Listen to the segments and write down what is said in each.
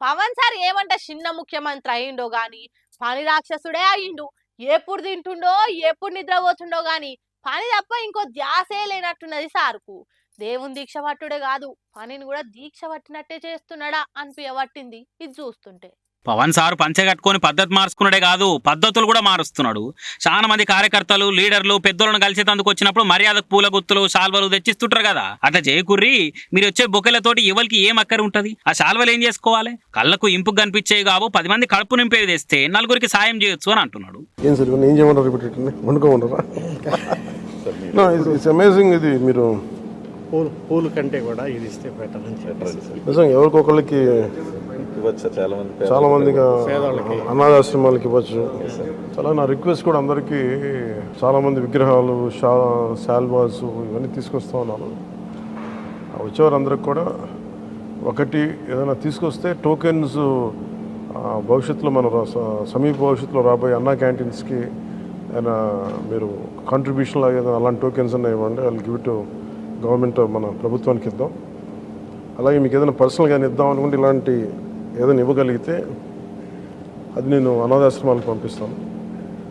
Pawan sir ఏమంట చిన్న ముఖ్యమంత్రి అయిండో గాని పని రాక్షసుడే అయిండు. ఎప్పుడు తింటుండో ఎప్పుడు నిద్రపోతుండో గాని పని తప్ప ఇంకో ధ్యాసే లేనట్టున్నది సార్కు. దేవుని దీక్ష పట్టుడే కాదు పనిని కూడా దీక్ష పట్టినట్టే చేస్తున్నాడా అనిపించబట్టింది ఇది చూస్తుంటే. పవన్ సారు పంచె కట్టుకొని పద్ధతి మార్చుకున్నాడే కాదు పద్ధతులు కూడా మారుస్తున్నాడు. చాలా మంది కార్యకర్తలు లీడర్లు పెద్దోళ్ళను కలిసేందుకు వచ్చినప్పుడు మర్యాదకు పూల గుత్తులు శాల్వలు తెచ్చిస్తుంటారు కదా. అట్లా చేయకుర్రి మీరు వచ్చే బొకెలతోటి ఎవరికి ఏం అక్కర ఉంటది. ఆ శాల్వలు ఏం చేసుకోవాలి? కళ్ళకు ఇంపు కనిపించేవి కావు 10 మంది కడుపు నింపేవి తెస్తే నలుగురికి సాయం చేయొచ్చు అని అంటున్నాడు. ఇది మీరు పూలు కంటే కూడా ఇది ఇస్తే బెటర్ అని నిజంగా ఎవరికొకళ్ళకి చాలా మందిగా అనాథాశ్రమాలకి ఇవ్వచ్చు. చాలా నా రిక్వెస్ట్ కూడా అందరికీ చాలా మంది విగ్రహాలు శాల్వాస్ ఇవన్నీ తీసుకొస్తా ఉన్నాను. వచ్చేవారందరికి కూడా ఒకటి ఏదైనా తీసుకొస్తే టోకెన్స్ భవిష్యత్తులో మన సమీప భవిష్యత్తులో రాబోయే అన్నా క్యాంటీన్స్కి ఏదైనా మీరు కాంట్రిబ్యూషన్ లాగా ఏదైనా అలాంటి టోకెన్స్ అన్నా ఇవ్వండి. వాళ్ళు గివ్ టు గవర్నమెంట్ మన ప్రభుత్వానికి ఇద్దాం. అలాగే మీకు ఏదైనా పర్సనల్గా ఇద్దాం అనుకుంటే ఇలాంటి ఏదైనా ఇవ్వగలిగితే అది నేను అనాథాశ్రమాలకు పంపిస్తాను.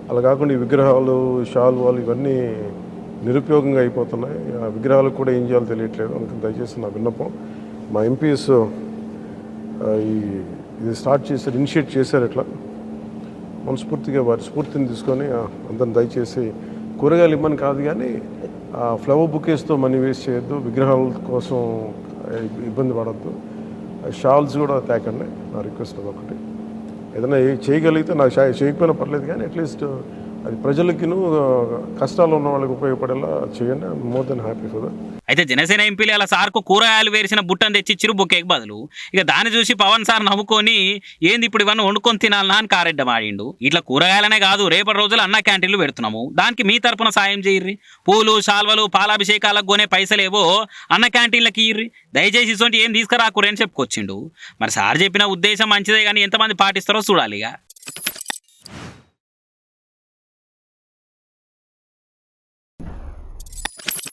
అలా కాకుండా ఈ విగ్రహాలు శాల్వాలు ఇవన్నీ నిరుపయోగంగా అయిపోతున్నాయి. ఆ విగ్రహాలకు కూడా ఏం చేయాలో తెలియట్లేదు. అందుకని దయచేసి నా విన్నపం మా ఎంపీస్ ఇది స్టార్ట్ చేశారు, ఇనిషియేట్ చేశారు. ఇట్లా మనస్ఫూర్తిగా వారి స్ఫూర్తిని తీసుకొని అందరిని దయచేసి కూరగాయలు ఇవ్వని కాదు కానీ ఫ్లవర్ బుకేస్తో మనీ వేస్ట్ చేయొద్దు, విగ్రహాల కోసం ఇబ్బంది పడద్దు, షాల్స్ కూడా తేకండి. నా రిక్వెస్ట్ అదొకటి. ఏదైనా చేయగలిగితే నాకు చేయకపోయినా పర్లేదు కానీ అట్లీస్ట్ అది ప్రజలకిను కష్టాలు ఉన్న వాళ్ళకి ఉపయోగపడేలా చేయండి. More than happy for that. అయితే జనసేన ఎంపీలు అలా సార్కు కూరగాయలు వేసిన బుట్టను తెచ్చిచ్చిరు బొకేకి బదులు. ఇక దాన్ని చూసి పవన్ సార్ నవ్వుకొని ఏంది ఇప్పుడు ఇవన్నీ వండుకొని తినాలనా అని కారెడ్డం ఆడిండు. ఇట్లా కూరగాయలనే కాదు రేపటి రోజులు అన్న క్యాంటీన్లు పెడుతున్నాము, దానికి మీ తరపున సాయం చేయర్రి. పూలు శాల్వలు పాలాభిషేకాలకు కొనే పైసలేవో అన్న క్యాంటీన్లకి ఇయ్యి. దయచేసి ఇటువంటి ఏం తీసుకురాకురని చెప్పుకొచ్చిండు. మరి సార్ చెప్పిన ఉద్దేశం మంచిదే కానీ ఎంతమంది పాటిస్తారో చూడాలి ఇక.